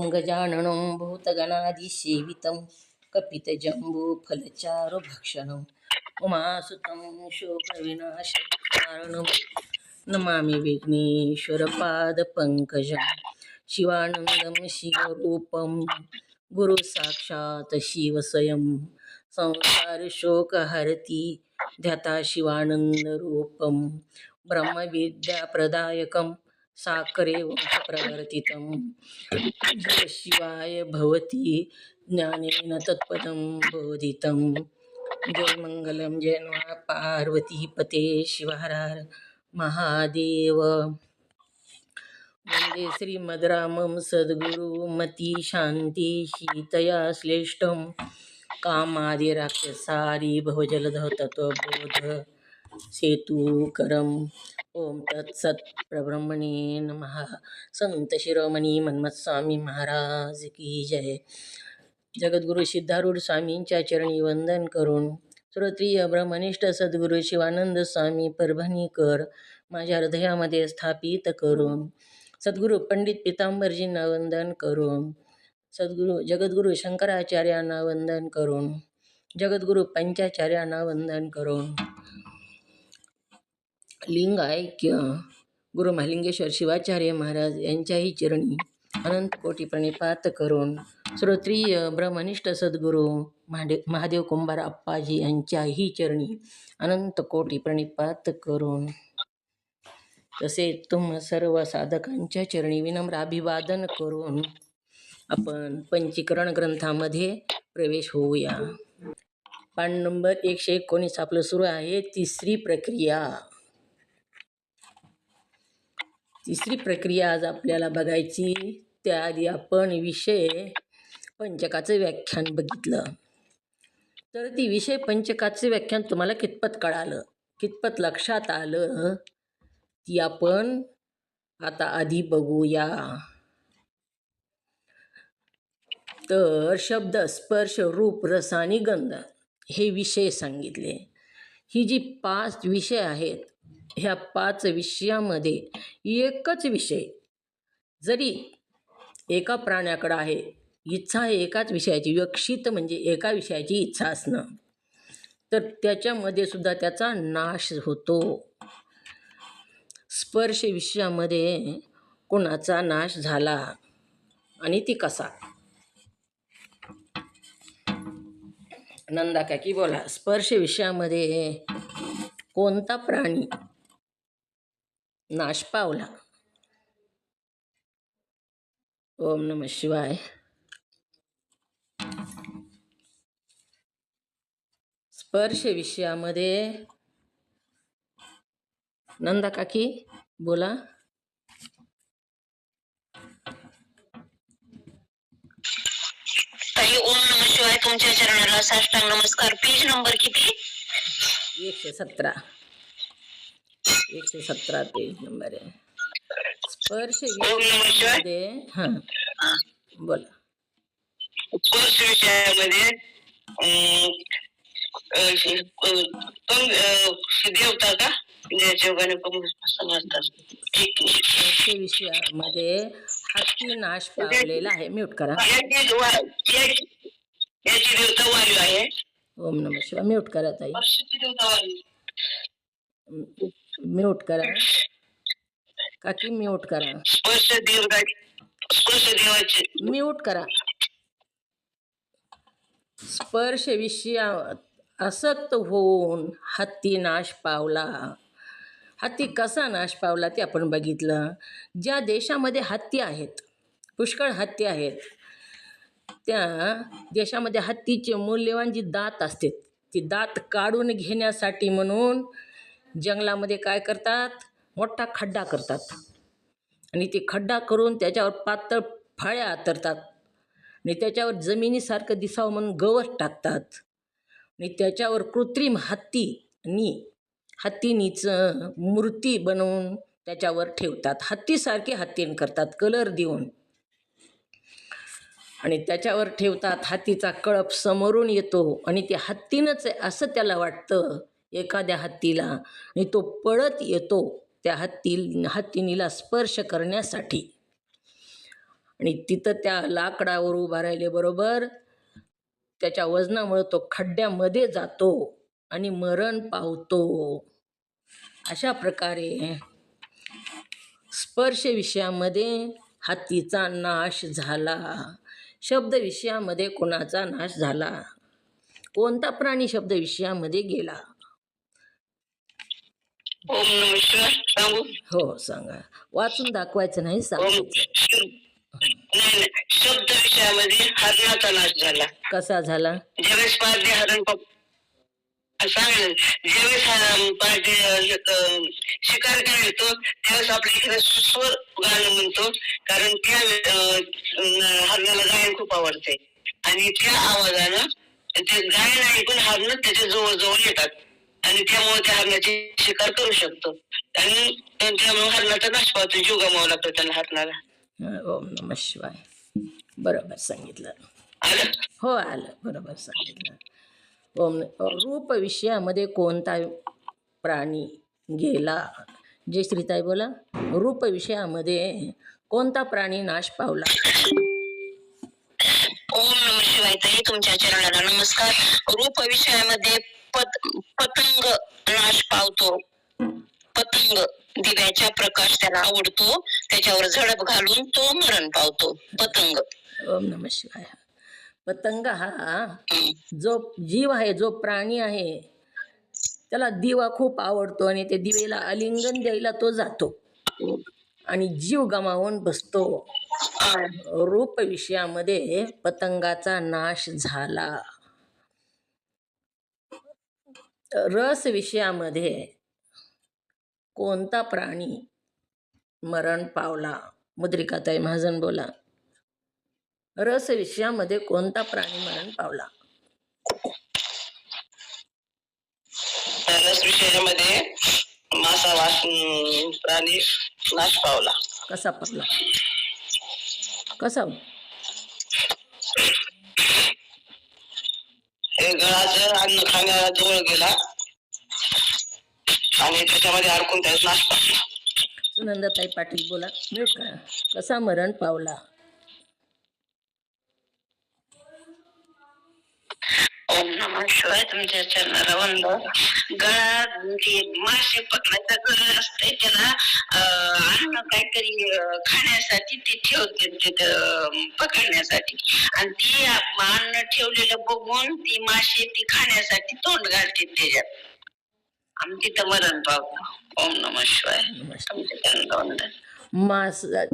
ॐ गजाननं भूतगणादिसेवितं कपितजम्बूफलचारुभक्षणम् उमासुतं शोकविनाशकारणं नमामि विघ्नेश्वरपादपङ्कजं शिवानन्दं शिवरूपं गुरुसाक्षात् शिवस्वयं संसारशोकहरति ध्याता शिवानन्दरूपं ब्रह्मविद्याप्रदायकं साकरे वंशप्रवर्तितं शिवाय भवति ज्ञानेन तत्पदं बोधितं। जय मंगलम जय नमः पार्वती पते शिवहर हर महादेव। वंदे श्रीमद्रामं सद्गुरुमती शांति शीतया श्लेष्ठं कामादिराक्षसारी भवजलधौ तत्त्वबोध सेतुकरम्। ओम तत्सत् प्रब्रह्मणे नमः। संत शिरोमणी मन्मथस्वामी महाराज की जय। जगद्गुरु सिद्धारूढ स्वामींच्या चरणी वंदन करून श्रोत्रिय ब्रह्मनिष्ठ सद्गुरु शिवानंद स्वामी परभणीकर माझ्या हृदयामध्ये स्थापित करून सद्गुरु पंडित पितांबरजींना वंदन करून जगद्गुरु शंकराचार्यांना वंदन करून जगद्गुरु पंचाचार्यांना वंदन करून लिंग ऐक्य गुरु महालिंगेश्वर शिवाचार्य महाराज यांच्याही चरणी अनंत कोटी प्रणिपात करून श्रोत्रिय ब्रह्मनिष्ठ सद्गुरु महादेव कुंभार अप्पाजी यांच्याही चरणी अनंत कोटी प्रणिपात करून तसे तुम सर्व साधकांच्या चरणी विनम्र अभिवादन करून आपण पंचीकरण ग्रंथामध्ये प्रवेश होऊया। पान नंबर 119 आपलं सुरू आहे तिसरी प्रक्रिया आज आपल्याला बघायची। त्याआधी आपण विषय पंचकाचं व्याख्यान बघितलं, तर ती विषय पंचकाचे व्याख्यान तुम्हाला कितपत कळालं, कितपत लक्षात आलं ती आपण आता आधी बघूया। तर शब्द स्पर्श रूप रस आणि गंध हे विषय सांगितले। ही जी 5 विषय आहेत, ह्या 5 विषयामध्ये एकच विषय जरी एका प्राण्याकडे आहे, इच्छा आहे एकाच विषयाची, विकसित म्हणजे एका विषयाची इच्छा असणं, तर त्याच्यामध्ये सुद्धा त्याचा नाश होतो। स्पर्श विषयामध्ये कोणाचा नाश झाला आणि ती कसा? नंदा काकी बोला। स्पर्श विषयामध्ये कोणता प्राणी नाश पावला? ओम नमः शिवाय। स्पर्श विषयामध्ये नंदा काकी बोला। ओम नमः शिवाय। तुमच्या चरणाला साष्टांग नमस्कार। पेज नंबर किती? 117 पेज नंबर आहे। स्पर्श विषयामध्ये बोला। स्पर्श विषयामध्ये देवता का समजतात? स्पर्श विषयामध्ये हत्ती नाश पावलेला आहे। म्यूट करा। याची देवता वायू आहे। ओम नमः शिवाय। म्यूट करा ताई, म्यूट करा काकी, म्यूट करा। स्पर्श देवाचे म्यूट करा। स्पर्श विषयात आसक्त होऊन हत्ती नाश पावला। हत्ती कसा नाश पावला ते आपण बघितलं। ज्या देशामध्ये हत्ती आहेत, पुष्कळ हत्ती आहेत, त्या देशामध्ये हत्तीचे मूल्यवान जी दात असते, ती दात काढून घेण्यासाठी म्हणून जंगलामध्ये काय करतात, मोठा खड्डा करतात आणि ते खड्डा करून त्याच्यावर पातळ फळ्या आतरतात आणि त्याच्यावर जमिनीसारखं दिसावं म्हणून गवत टाकतात आणि त्याच्यावर कृत्रिम हत्तीनीचं मूर्ती बनवून त्याच्यावर ठेवतात। हत्तीसारखे हत्तीन करतात कलर देऊन आणि त्याच्यावर ठेवतात। हत्तीचा कळप समोरून येतो आणि ते हत्तीनंच आहे असं त्याला वाटतं एखाद्या हत्तीला, आणि तो पळत येतो त्या हत्तीनीला स्पर्श करण्यासाठी आणि तिथं त्या लाकडावर उभा राहिले बरोबर त्याच्या वजनामुळे तो खड्ड्यामध्ये जातो आणि मरण पावतो. अशा प्रकारे स्पर्श विषयामध्ये हत्तीचा नाश झाला. शब्द विषयामध्ये कोणाचा नाश झाला? कोणता प्राणी शब्द विषयामध्ये गेला? ओम नमः शिवाय सांगू. हो सांगा. वाचून दाखवायचं नाही, ओम सांगायचं. नाही, शब्द विषयामध्ये हरणाचा नाश झाला. कसा झाला? ज्यावेळेस पारधी हरण सांगेल, ज्यावेळेस पारधी शिकार करायला येतो त्यावेळेस आपल्या इकडे स्वर गाणं म्हणतो, कारण त्या हरणाला गायन खूप आवडते आणि त्या आवाजानं ते गायन ऐकून हरण त्याच्या जवळ जवळ येतात आणि त्यामुळे त्या हरणाची शिकार करू शकतो आणि त्यामुळे हरणाचा नाश पावतो, जीव गमावा लागतो त्यांना हरणाला. ओम नमः शिवाय. बरोबर सांगितलं. आलं? हो आलं, बरोबर सांगितलं. रूप विषयामध्ये कोणता प्राणी गेला? जयश्रीताई बोला. रूप विषयामध्ये कोणता प्राणी नाश पावला? ओम नमः शिवाय ताई, तुमच्या चरणाला नमस्कार. रूप विषयामध्ये पतंग नाश पावतो. पतंग दिव्याचा प्रकाश त्याला आवडतो, त्याच्यावर झडप घालून तो मरण पावतो. पतंग. ओम नमः शिवाय. पतंग हा जो जीव आहे, जो प्राणी आहे, त्याला दिवा खूप आवडतो आणि ते दिवेला आलिंगन द्यायला तो जातो आणि जीव गमावून बसतो. रूप विषयामध्ये पतंगाचा नाश झाला. रस विषयामध्ये कोणता प्राणी मरण पावला? मुद्रिकाताई महाजन बोला. रस विषयामध्ये कोणता प्राणी मरण पावला? रस विषयामध्ये मासा प्राणी नाश पावला. कसा पावला? कसा? हे गळाचं अन्न खाण्याजवळ गेला आणि त्याच्यामध्ये अडकून त्याचा नाश पावला. सुनंदाताई पाटील बोला. मिळू का? कसा मरण पावला? ओम नमः शिवाय, तुमच्या चरणाला वंदन. गळा मासे पकडायचा गळ असतंय, त्याला अन्न काहीतरी खाण्यासाठी ते ठेवते तिथं पकडण्यासाठी, आणि ती अन्न ठेवलेलं बघून ती मासे ती खाण्यासाठी तोंड घालते त्याच्यात आणि तिथं मरण पावतं. ओम नमः शिवाय, तुमच्या चरणाला वंदन.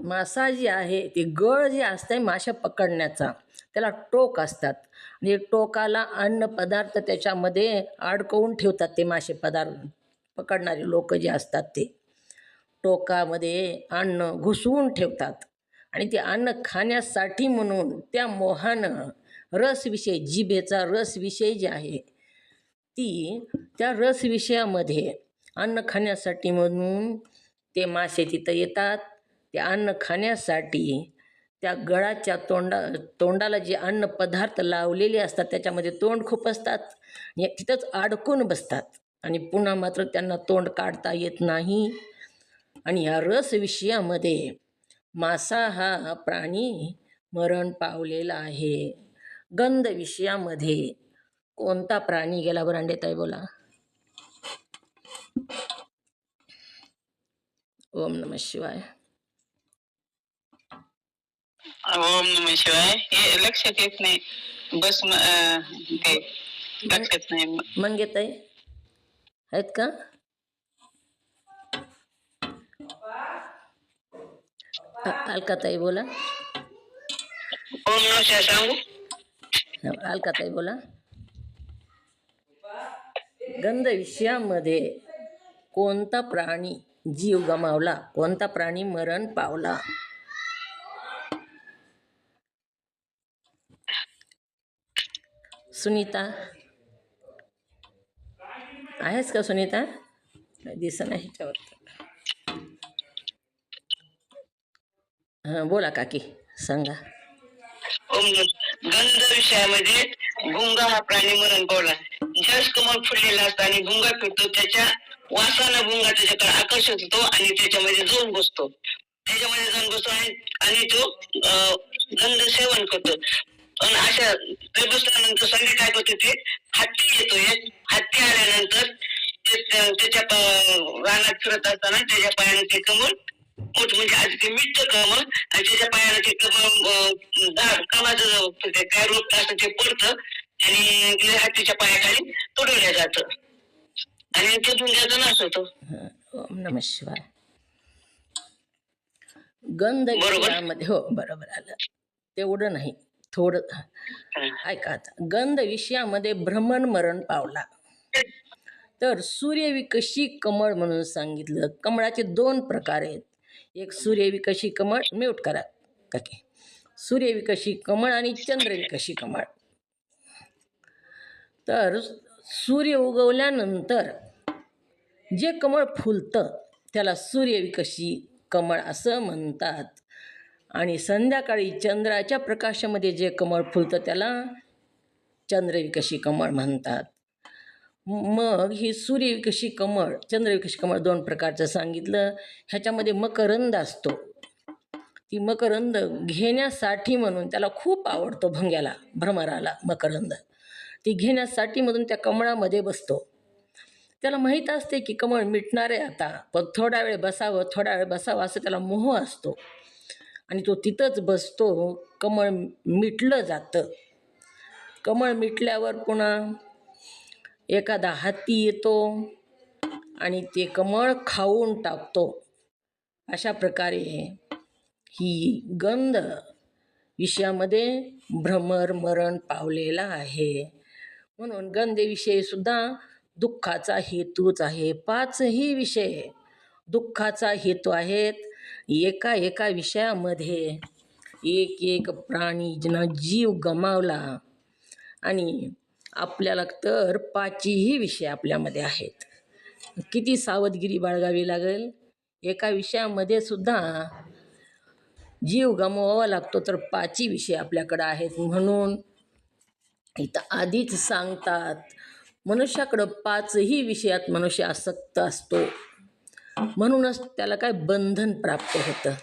मासा जी आहे ते गळ जे असतंय मासे पकडण्याचा, त्याला टोक असतात आणि टोकाला अन्न पदार्थ त्याच्यामध्ये अडकवून ठेवतात. ते मासे पदार्थ पकडणारे लोक जे असतात ते टोकामध्ये अन्न घुसवून ठेवतात आणि ते अन्न खाण्यासाठी म्हणून त्या मोहानं रसविषय, जिभेचा रसविषय जे आहे ती त्या रसविषयामध्ये अन्न खाण्यासाठी म्हणून ते मासे तिथं येतात. ते अन्न खाण्यासाठी त्या गळाच्या तोंडाला जे अन्न पदार्थ लावलेले असतात त्याच्यामध्ये तोंड खूप असतात, तिथंच अडकून बसतात आणि पुन्हा मात्र त्यांना तोंड काढता येत नाही. आणि ह्या रस विषयामध्ये मासा हा प्राणी मरण पावलेला आहे. गंध विषयामध्ये कोणता प्राणी गेला? बरांडेताई बोला. ओम नमः शिवाय. ओम नमः शिवाय. हे लक्षात येत नाही, बस ते लक्षात नाही. मंगेताई आहेत का? अलकाताई बोला. ओम नमः शिवाय सांगू. अलकाताई बोला. गंध विषयामध्ये कोणता प्राणी जीव गमावला? कोणता प्राणी मरण पावला? सुनीता आहेस का? सुनीता दिसना ह्याच्यावर. हां बोला काकी, सांगा. गंध विषयामध्ये गुंगा हा प्राणी मरण पावला. ज्यावेळेस कमळ फुललेला असतो आणि गुंगा फिरतो, त्याच्या वासाला गुंगा त्याच्याकडे आकर्षित होतो आणि त्याच्यामध्ये जाऊन बसतो. त्याच्यामध्ये जाऊन बसतो आणि तो गंध सेवन करतो. पण अशा ते बसल्यानंतर संधी काय करते, ते हत्ती येतो. एक हत्ती आल्यानंतर त्याच्या रानात फिरत असताना त्याच्या पायाने ते कमळ मोठ, म्हणजे आधी ते मिठतं कमळ आणि त्याच्या पायाने ते कमळ झाड कमळाचं ते काय रोप असतं ते पडतं आणि ते हत्तीच्या पायाखाली तुडवलं जातं आणि ते धुंद्याचा नाश होतो. ओम नमः शिवाय. गंध बरोबर. विषयामध्ये हो बरोबर आलं, तेवढं नाही थोडं ऐका आता. गंध विषयामध्ये भ्रमण मरण पावला. तर सूर्यविकशी कमळ म्हणून सांगितलं. कमळाचे 2 प्रकार आहेत. एक सूर्यविकशी कमळ, म्यूट करा काकी. सूर्यविकशी कमळ आणि चंद्रविकशी कमळ. तर सूर्य उगवल्यानंतर जे कमळ फुलतं त्याला सूर्यविकशी कमळ असं म्हणतात आणि संध्याकाळी चंद्राच्या प्रकाशामध्ये जे कमळ फुलतं त्याला चंद्रविकशी कमळ म्हणतात. मग ही सूर्यविकशी कमळ, चंद्रविकशी कमळ 2 प्रकारचं सांगितलं. ह्याच्यामध्ये मकरंद असतो. ती मकरंद घेण्यासाठी म्हणून त्याला खूप आवडतो, भंग्याला भ्रमराला मकरंद. ती घेण्यासाठी म्हणून त्या कमळामध्ये बसतो. त्याला माहीत असते की कमळ मिटणार आहे आता, पण थोडा वेळ बसावं असं त्याला मोह असतो आणि तो तिथंच बसतो. कमळ मिटलं जातं. कमळ मिटल्यावर पुन्हा एखादा हत्ती येतो आणि ते कमळ खाऊन टाकतो. अशा प्रकारे ही गंध विषयामध्ये भ्रमर मरण पावलेला आहे. म्हणून गंधेविषयी सुद्धा दुःखाचा हेतूच आहे. 5ही विषय दुःखाचा हेतू आहेत. एका एका विषयामध्ये एक एक प्राणी ज्यानं जीव गमावला आणि आपल्याला तर 5ही विषय आपल्यामध्ये आहेत. किती सावधगिरी बाळगावी लागेल. एका विषयामध्ये सुद्धा जीव गमवावा लागतो, तर 5ही विषय आपल्याकडं आहेत. म्हणून इथं आधीच सांगतात, मनुष्याकडं 5ही विषयात मनुष्य आसक्त असतो. म्हणूनच त्याला काय बंधन प्राप्त होतं.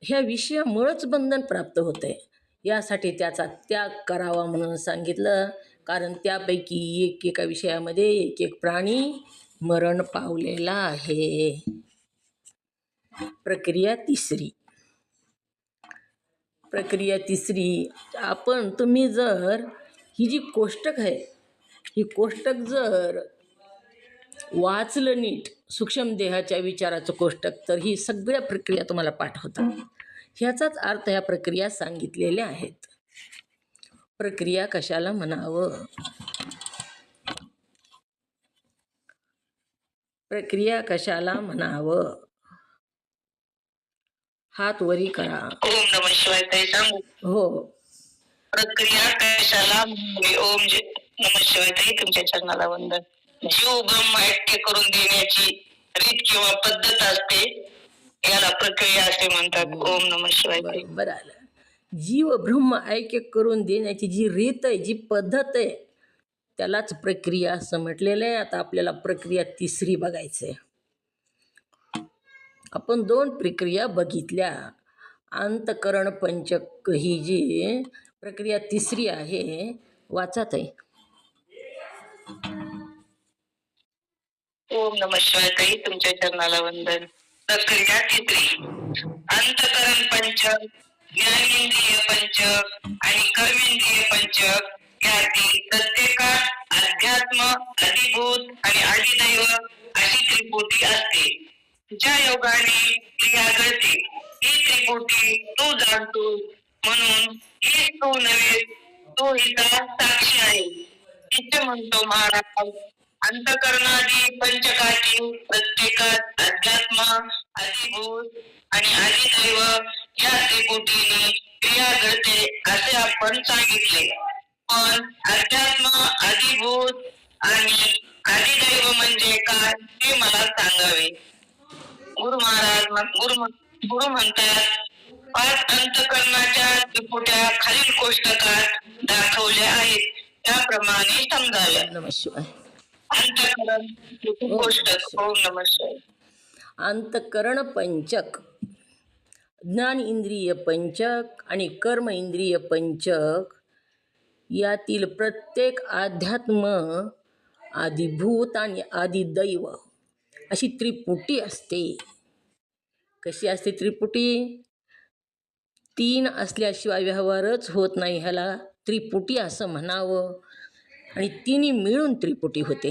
ह्या विषयामुळंच बंधन प्राप्त होते. यासाठी त्याचा त्याग करावा म्हणून सांगितलं. कारण त्यापैकी एका विषयामध्ये एक एक प्राणी मरण पावलेला आहे. प्रक्रिया तिसरी तुम्ही जर ही जी कोष्टक आहे, ही कोष्टक जर वाचलं नीट, सूक्ष्म देहाच्या विचाराचं कोष्टक, तर ही सगळ्या प्रक्रिया तुम्हाला पाठ होतात. ह्याचाच अर्थ ह्या प्रक्रिया सांगितलेल्या आहेत. प्रक्रिया कशाला म्हणावं? प्रक्रिया कशाला म्हणावं? हात वरी करा. ओम नमः शिवाय. ताई सांगू? हो. प्रक्रिया कशाला म्हणावी? ओम नमः शिवाय. ताई तुमच्या चरणाला वंदन. जीव ब्रह्म ऐक्य करून देण्याची रीत किंवा पद्धत असते, याला प्रक्रिया असे म्हणतात. ओम नमः शिवाय. ताई बरं आलं. जीव ब्रह्म ऐक्य करून देण्याची जी रीत आहे, जी पद्धत आहे, त्यालाच प्रक्रिया असं म्हटलेलं आहे. आता आपल्याला प्रक्रिया तिसरी बघायचं आहे. आपण 2 प्रक्रिया बघितल्या. अंतकरण पंचक ही जी प्रक्रिया तिसरी आहे, वाचत आहे. ओम नमः शिवाय. ताई तुमच्या चरणाला वंदन. प्रक्रिया तिसरी. अंतकरण पंचक, ज्ञानेंद्रिय पंचक आणि कर्मेंद्रिय पंचक यातील प्रत्येकात अध्यात्म, अधिभूत आणि अधिदैव अशी त्रिपुटी असते. ज्या योगाने क्रिया घडते, ही त्रिपुटी तू जाणतो, म्हणून हीच तू नव्हे, तू हिचा साक्षी आहे. तिथे म्हणतो महाराज, अंतकरणादी पंचकातील प्रत्येकात अध्यात्म, अधिभूत आणि अधिदैव या त्रिपुटीने क्रिया घडते असे आपण सांगितले. पण अध्यात्म, अधिभूत आणि अधिदैव म्हणजे काय ते मला सांगावे. गुरु म्हणतात, 5 अंतकरणाच्या त्रिपुट्या खालील कोष्टकात दाखवल्या आहेत, त्याप्रमाणे समजाव्या. नमः शिवाय. अंतकरण कोष्टक. ओम नमः शिवाय. अंतकरण पंचक ज्ञान इंद्रिय पंचक आणि कर्म इंद्रिय पंचक यातील प्रत्येक अध्यात्म, आदिभूत आणि आदिदैव अशी त्रिपुटी असते. कशी असते त्रिपुटी? 3 असल्याशिवाय व्यवहारच होत नाही. ह्याला त्रिपुटी असं म्हणावं. आणि तिन्ही मिळून त्रिपुटी होते.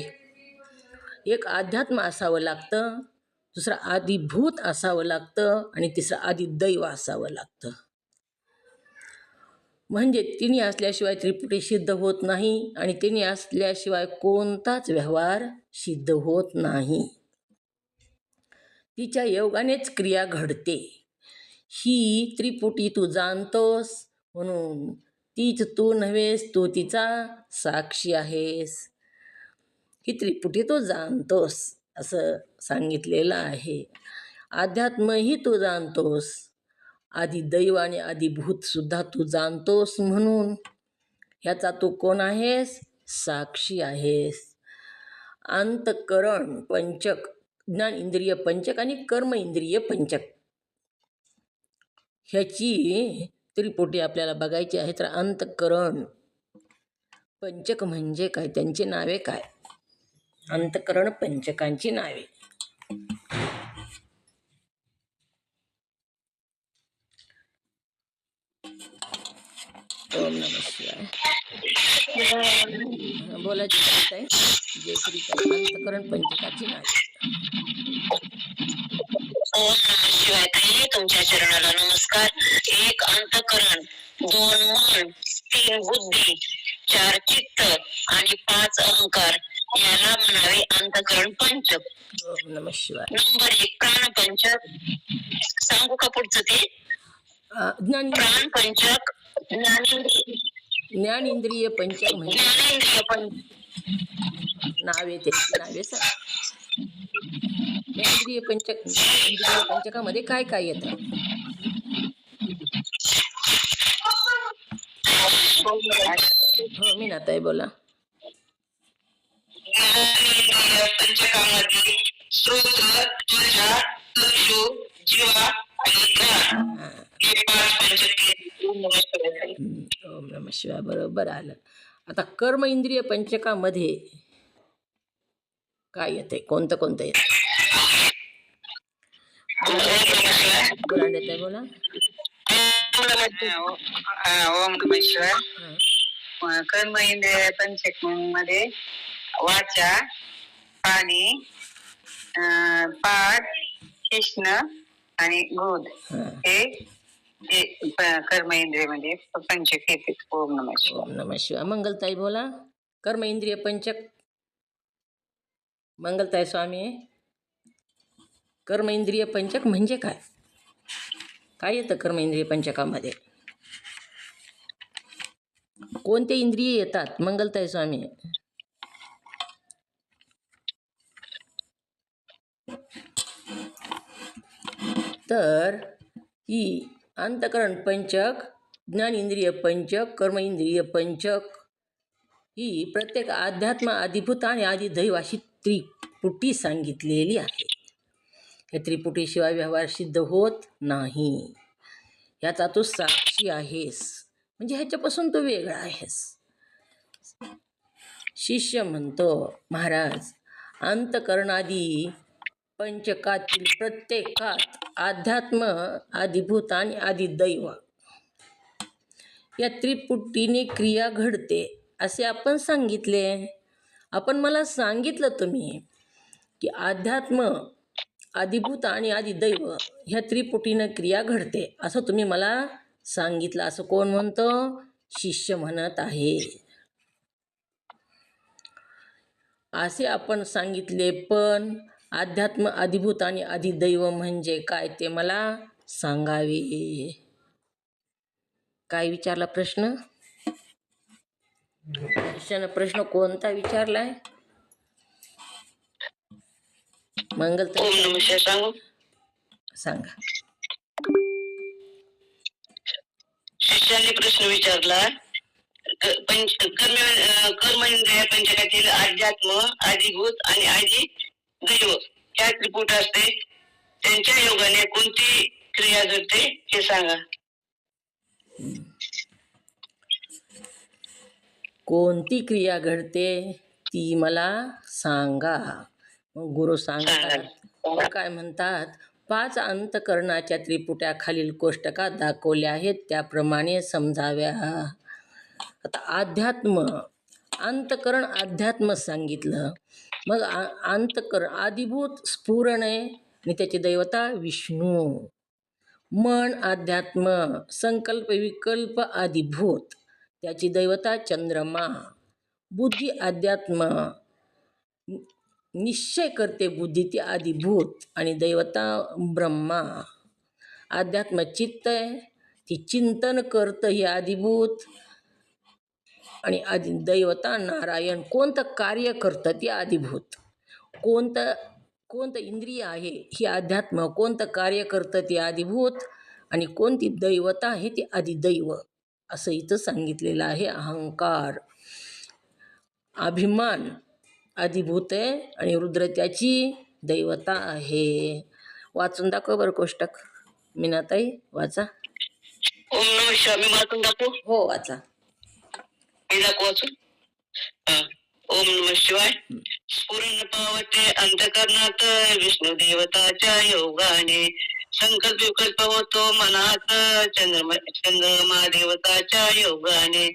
एक अध्यात्म असावं लागतं, दुसरं आदिभूत असावं लागतं आणि तिसरं आदिदैव असावं लागतं. म्हणजे तिन्ही असल्याशिवाय त्रिपुटी सिद्ध होत नाही आणि तिन्ही असल्याशिवाय कोणताच व्यवहार सिद्ध होत नाही. तिच्या योगानेच क्रिया घडते. ही त्रिपुटी तू जाणतोस म्हणून तीच तू नव्हेस, तू तिचा साक्षी आहेस. ही त्रिपुटी तू जाणतोस असं सांगितलेलं आहे. अध्यात्मही तू जाणतोस, आदिदैव आणि आदिभूत सुद्धा तू जाणतोस म्हणून ह्याचा तू कोण आहेस? साक्षी आहेस. अंतःकरण पंचक, ज्ञान इंद्रिय पंचक आणि कर्म इंद्रिय पंचक ह्याची त्रिपुटी आपल्याला बघायची आहे. तर अंतःकरण पंचक म्हणजे काय, त्यांची नावे काय? अंतःकरण पंचकांची नावे. ओम नमः शिवाय. बोलायची आहे जय श्री अंतःकरण पंचकाची नावे. ओम नमः शिवाय. ताई, तुमच्या चरणाला नमस्कार. 1 अंतःकरण, 2 मन, 3 बुद्धी, 4 चित्त आणि 5 अहंकार याला म्हणावे अंतःकरण पंचक. ओम नमः शिवाय. नंबर 1 प्राण पंचक. सांगू का पुढचं ते? प्राण पंचक, ज्ञान इंद्रिय पंचक म्हणजे ज्ञानेंद्रिय पंचक. नावे, त्यांची नावे सांग. इंद्रिय पंचकामध्ये काय काय येतं? हो मीनाताई बोला. ज्ञानेंद्रिय पंचकामध्ये श्रोत्र, त्वचा, चक्षु, जीवा आणि घ्राण हे 5 पंचक. ओम नमः शिवाय. बरोबर आलं. आता कर्म इंद्रिय पंचकामध्ये काय येते? कोणतं कोणतं येतं? बोला. ओम नमः शिवाय. कर्म इंद्रिय पंचक मध्ये वाचा, पाणी, पाठ, कृष्ण आणि गोद हे कर्म इंद्रिय मध्ये पंचक येते. ओम नमः शिवाय. ओम नमः शिवाय. मंगलताई बोला. कर्म इंद्रिय पंचक. मंगलताई स्वामी. कर्म इंद्रिय पंचक म्हणजे काय? काय येतं कर्म इंद्रिय पंचकामध्ये? कोणते इंद्रिय येतात मंगलताई स्वामी? तर ही अंतःकरण पंचक, ज्ञान इंद्रिय पंचक, कर्म इंद्रिय पंचक ही प्रत्येक अध्यात्म, आदिभूत आणि आदिदैव अशी त्रिपुटी सांगितलेली आहे. या त्रिपुटीशिवाय व्यवहार सिद्ध होत नाही. याचा तू साक्षी आहेस म्हणजे ह्याच्यापासून तू वेगळा आहेस. शिष्य म्हणतो, महाराज अंतःकरणादी पंचकातील प्रत्येकात अध्यात्म, आदिभूत आणि आदिदैव या त्रिपुटीने क्रिया घडते असे आपण सांगितले. आपण मला सांगितलं तुम्ही की अध्यात्म, आदिभूत आणि आदिदैव ह्या त्रिपुटीनं क्रिया घडते असं तुम्ही मला सांगितलं. असं कोण म्हणतो? शिष्य म्हणत आहे. असे आपण सांगितले, पण अध्यात्म, आदिभूत आणि आदिदैव म्हणजे काय ते मला सांगावे. काय विचारला प्रश्न? शिष्यानं प्रश्न कोणता विचारलाय? मंगलताई सांगा. शिष्याने प्रश्न विचारला, कर्म इंद्रिय पंचकातील अध्यात्म, आदिभूत आणि आदिदैव ह्या त्रिपुट असते, त्यांच्या योगाने कोणती क्रिया घडते हे सांगा. कोणती क्रिया घडते ती मला सांगा. मग गुरु सांगतात, सांगा. काय म्हणतात, 5 अंतकरणाच्या त्रिपुट्या खालील कोष्टकात दाखवल्या आहेत त्याप्रमाणे समजाव्या. आता अध्यात्म, अंतकरण अध्यात्म सांगितलं. मग अंतकरण आदिभूत स्फुरण आहे आणि त्याची दैवता विष्णू. मन अध्यात्म, संकल्प विकल्प आदिभूत, त्याची दैवता चंद्रमा. बुद्धी अध्यात्म, निश्चय करते बुद्धी ती आदिभूत आणि दैवता ब्रह्मा. अध्यात्म चित्त आहे, ती चिंतन करतं ही आदिभूत आणि दैवता नारायण. कोणतं कार्य करतं ती आदिभूत. कोणतं इंद्रिय आहे ही अध्यात्म, कोणतं कार्य करतं ती आदिभूत आणि कोणती दैवता आहे ती आदिदैव. असं इथं सांगितलेलं आहे. अहंकार, अभिमान आदिभूत आहे आणि रुद्र त्याची दैवता आहे. वाचून दाखव बरं कोष्टक मीनाताई, वाचा. ओम नमः शिवाय. मी वाचून दाखवू? हो वाचा. मी दाखवू वाचून? ओम नमः शिवाय. स्फुरण पावते अंतकरणात विष्णू देवताच्या योगाने, संकल्प विकल्प होतो मनात चंद्रमा देवताच्या योगाने,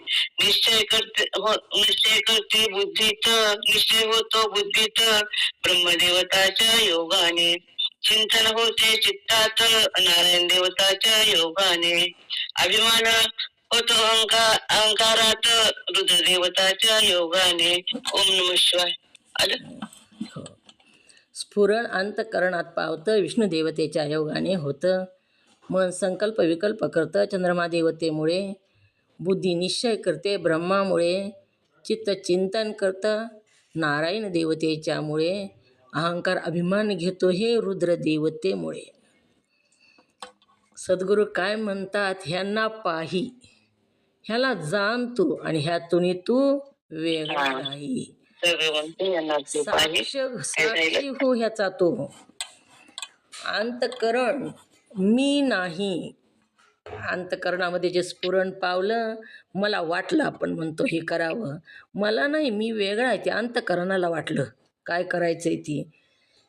निश्चय करते बुद्धीत, निश्चय होतो बुद्धीत ब्रह्मदेवताच्या योगाने, चिंतन होते चित्तात नारायण देवताच्या योगाने, अभिमान होतो अहंकारात रुद्रदेवताच्या योगाने. ओम नमः शिवाय. हो. स्फुरण अंतकरणात पावतं विष्णू देवतेच्या योगाने होतं. मन संकल्प विकल्प करतं चंद्रमा देवतेमुळे, बुद्धी निश्चय करते ब्रह्मामुळे, चित्त चिंतन करतं नारायण देवतेच्यामुळे, अहंकार अभिमान घेतो हे रुद्र देवतेमुळे. सद्गुरू काय म्हणतात, ह्यांना पाही, ह्याला जाण तू आणि ह्यातून तू वेगळा नाही. साक्षी हो ह्याचा तो. अंतकरण मी नाही. अंतकरणामध्ये जे स्फुरण पावलं, मला वाटलं, आपण म्हणतो हे करावं, मला नाही, मी वेगळा आहे. ते अंतकरणाला वाटलं काय करायचंय ती.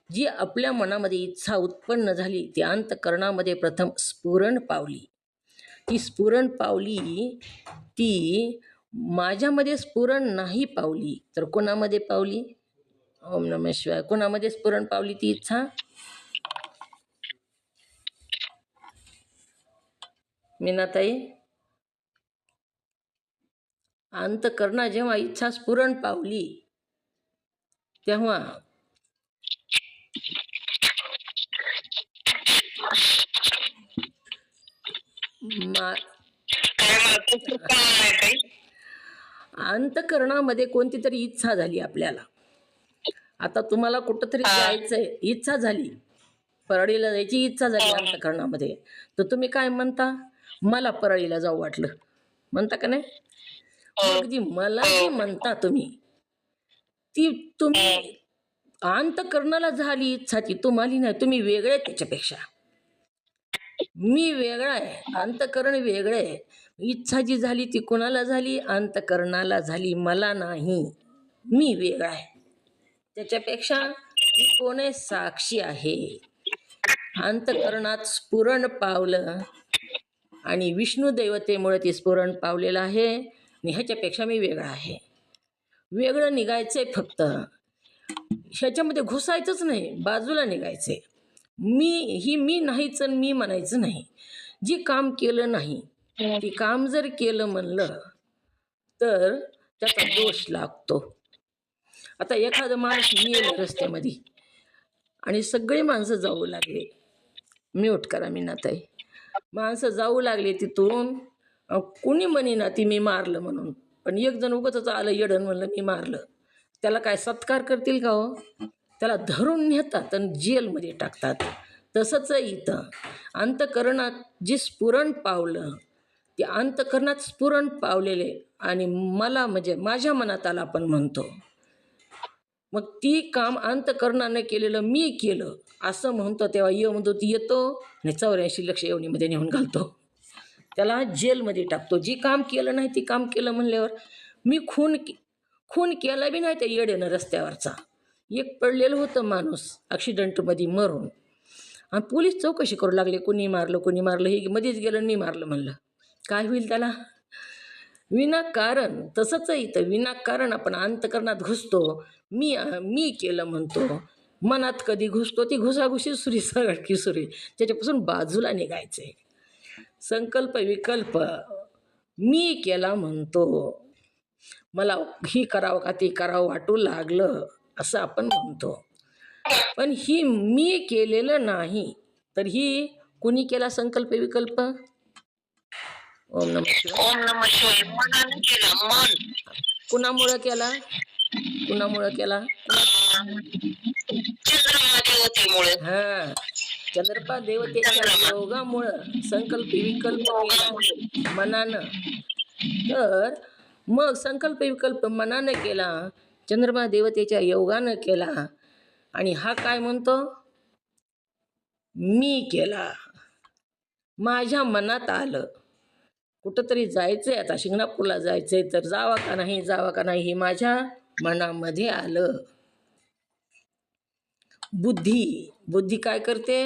जी आपल्या मनामध्ये इच्छा उत्पन्न झाली ती अंतकरणामध्ये प्रथम स्फुरण पावली. ती स्फुरण पावली ती माझ्यामध्ये स्फुरण नाही पावली तर कोणामध्ये पावली? ओम नमः शिवाय. कोणामध्ये स्फुरण पावली ती इच्छा? मीनाताई, अंतकरणा जेव्हा इच्छा स्फुरण पावली तेव्हा अंतकरणामध्ये कोणती तरी इच्छा झाली आपल्याला. आता तुम्हाला कुठंतरी जायचंय, इच्छा झाली, परळीला जायची इच्छा झाली अंतकरणामध्ये, तर तुम्ही काय म्हणता? मला परळीला जाऊ वाटलं म्हणता का नाही? मग जी मला जी म्हणता तुम्ही, ती तुम्ही अंतकरणाला झाली इच्छा, ती तुम्हाला नाही. तुम्ही वेगळे त्याच्यापेक्षा. मी वेगळा आहे, अंतकरण वेगळं आहे. इच्छा जी झाली ती कोणाला झाली? अंतकरणाला झाली, मला नाही. मी वेगळा आहे त्याच्यापेक्षा. मी कोण आहे? साक्षी आहे. अंतकरणात स्फुरण पावलं आणि विष्णू देवतेमुळे ते स्फुरण पावलेलं आहे आणि ह्याच्यापेक्षा मी वेगळा आहे. वेगळं निघायचंय, फक्त ह्याच्यामध्ये घुसायचंच नाही, बाजूला निघायचंय. मी नाहीच आणि मी म्हणायचं नाही. जी काम केलं नाही ती काम जर केलं म्हणलं तर त्याचा दोष लागतो. आता एखादं माणूस मेलं रस्त्यामध्ये आणि सगळी माणसं जाऊ लागले, म्यूट करा मीनाताई. माणसं जाऊ लागले तिथून, कुणी म्हणे ना ती मी मारलं म्हणून, पण एक जण उगाचच आलं येडण म्हणलं मी मारलं. त्याला काय सत्कार करतील का हो? त्याला धरून नेतात आणि जेलमध्ये टाकतात. तसंच इथं अंतकरणात जे स्फुरण पावलं, ते अंतकरणात स्फुरण पावलेले आणि मला म्हणजे माझ्या मनात आलं, आपण म्हणतो मग ती काम अंतःकरणानं केलेलं मी केलं असं म्हणतो, तेव्हा यमदूत येतो आणि 84 लक्ष योनीमध्ये नेऊन घालतो. त्याला जेलमध्ये टाकतो. जी काम केलं नाही ती काम केलं म्हणल्यावर मी खून केला बी नाही त्या येड्यानं रस्त्यावरचा. एक पडलेलं होतं माणूस ॲक्सिडेंटमध्ये मरून, आणि पोलीस चौकशी करू लागले, कोणी मारलं, हे मध्येच गेलं आणि मी मारलं म्हणलं. काय होईल त्याला? विनाकारण. तसंच आहे इथं, विनाकारण आपण अंतःकरणात घुसतो, मी केलं म्हणतो. मनात कधी घुसतो ती घुसाघुशी सुरी, सगळी सुरी, त्याच्यापासून बाजूला निघायचे. संकल्प विकल्प मी केला म्हणतो, मला ही करावं का ते करावं वाटू लागलं असं आपण म्हणतो. पण ही मी केलेलं नाही, तर ही कुणी केला संकल्प विकल्प? ओम नमः शिवाय. ओम नमः शिवाय मनाने केला. मन कुणामुळं केला? चंद्रमा देवतेमुळे. हा, चंद्रपा देवतेच्या योगामुळं संकल्प विकल्प केला मनानं. तर मग संकल्प विकल्प मनानं केला, चंद्रमा देवतेच्या योगानं केला, आणि हा काय म्हणतो? मी केला. माझ्या मनात आलं कुठंतरी जायचंय, आता शिंगणापूरला जायचंय, तर जावा का नाही हे माझ्या मनामध्ये आलं. बुद्धी काय करते?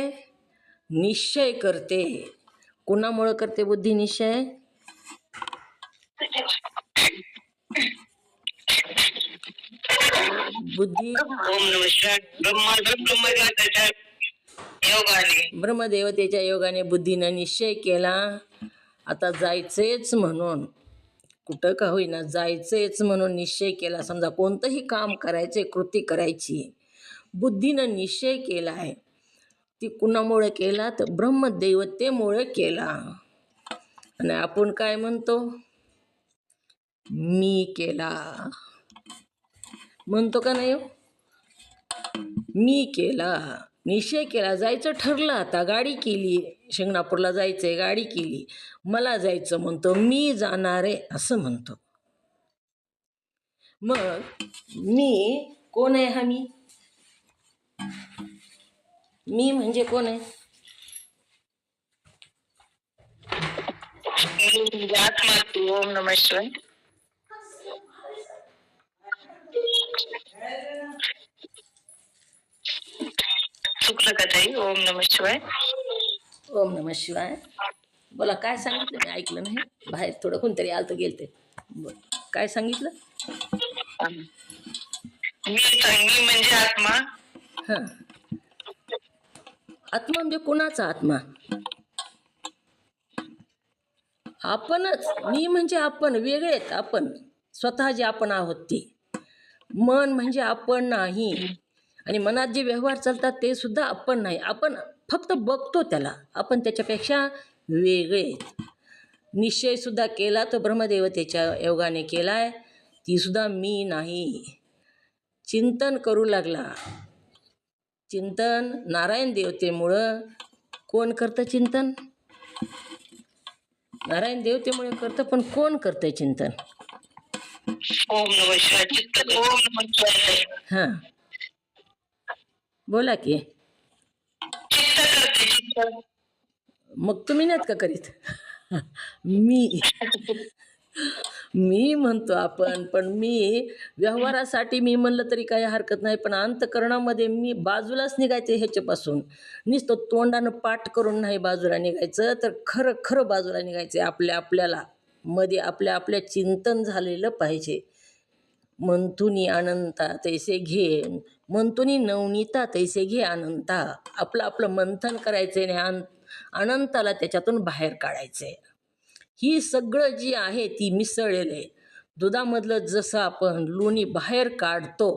निश्चय करते. कुणामुळं करते बुद्धी निश्चय? बुद्धी ओम नमः शिवाय ब्रह्मदेवतेच्या योगाने. ब्रह्मदेवतेच्या योगाने बुद्धीनं निश्चय केला, आता जायचंच म्हणून, कुठं का होईना जायचंच म्हणून निश्चय केला. समजा कोणतंही काम करायचे, कृती करायची, बुद्धीनं निश्चय केला आहे. ती कुणामुळे केला? तर ब्रह्मदेवतेमुळे केला. आणि आपण काय म्हणतो? मी केला म्हणतो का नाही? मी केला, निश्चय केला, जायचं ठरलं, आता गाडी केली, शिंगणापूरला जायचंय, गाडी केली, मला जायचं म्हणतो, मी जाणार आहे असं म्हणतो. मग मी कोण आहे? हा मी म्हणजे कोण आहे? आत्मा तू. ओम नमः शिवाय. चुकलं का ताई? ओम नमः शिवाय. ओम नमः शिवाय. बोला, काय सांगितलं? मी ऐकलं नाही, बाहेर थोडं कोणतरी आलं तर गेलते. काय सांगितलं? मी म्हणजे आत्मा. हां, आत्मा म्हणजे कोणाचा आत्मा? आपणच. मी म्हणजे आपण, वेगळेत आपण, स्वतः जे आपण आहोत ते. मन म्हणजे आपण नाही, आणि मनात जे व्यवहार चालतात ते सुद्धा आपण नाही. आपण फक्त बघतो त्याला, आपण त्याच्यापेक्षा वेगळे. निश्चयसुद्धा केला तो ब्रह्मदेवतेच्या योगाने केला आहे, ती सुद्धा मी नाही. चिंतन करू लागला, चिंतन नारायण देवतेमुळं. कोण करतं चिंतन? नारायण देवतेमुळे करतं, पण कोण करतंय चिंतन? ओम नमः शिवाय. चित्त ओम नमः शिवाय. हां, बोला की. चित्त करते चित्त. मग तुम्ही नाहीत का करीत? मी म्हणतो आपण, पण मी व्यवहारासाठी मी म्हणलं तरी काही हरकत नाही, पण अंतःकरणामध्ये मी बाजूलाच निघायचं ह्याच्यापासून. नुसतं तोंडानं पाठ करून नाही बाजूला निघायचं, तर खरं बाजूला निघायचं. आपल्याला मध्ये आपल्या चिंतन झालेलं पाहिजे. मंथुनी अनंता तैसे घे, मंथुनी नवनीता तैसे घे अनंता. आपलं मंथन करायचं आणि अनंताला त्याच्यातून बाहेर काढायचं आहे. ही सगळं जी आहे ती मिसळलेलं आहे. दुधामधलं जसं आपण लोणी बाहेर काढतो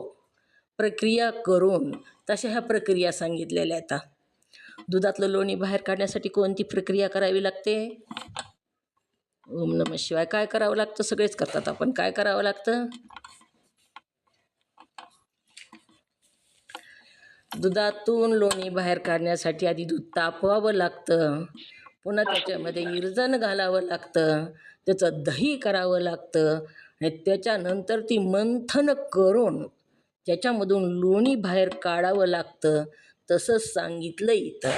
प्रक्रिया करून, तशा ह्या प्रक्रिया सांगितलेल्या आहेत. दुधातलं लोणी बाहेर काढण्यासाठी कोणती प्रक्रिया करावी लागते? ओम नमः शिवाय. काय करावं लागतं? सगळेच करतात आपण. काय करावं लागतं? दुधातून लोणी बाहेर काढण्यासाठी आधी दूध तापवावं लागतं, पुन्हा त्याच्यामध्ये इरजण घालावं लागतं, त्याचं दही करावं लागतं, आणि त्याच्यानंतर ती मंथन करून ज्याच्यामधून लोणी बाहेर काढावं लागतं तसंच सांगितलं इथं.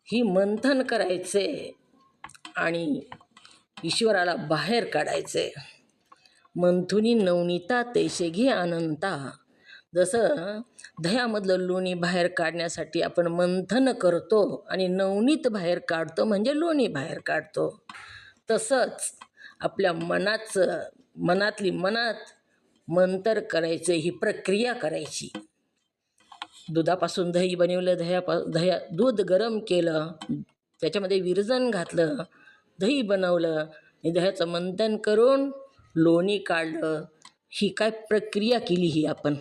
ही मंथन करायचे आणि ईश्वराला बाहेर काढायचे. मंथुनी नवनीता तैसे घे अनंता. जसं दह्यामधलं लोणी बाहेर काढण्यासाठी आपण मंथन करतो आणि नवनीत बाहेर काढतो म्हणजे लोणी बाहेर काढतो, तसंच आपल्या मनात मंतर करायचं, ही प्रक्रिया करायची. दुधापासून दही बनवलं, दूध गरम केलं, त्याच्यामध्ये विरजण घातलं, दही बनवलं आणि दह्याचं मंथन करून लोणी काढलं. ही काय प्रक्रिया केली ही आपण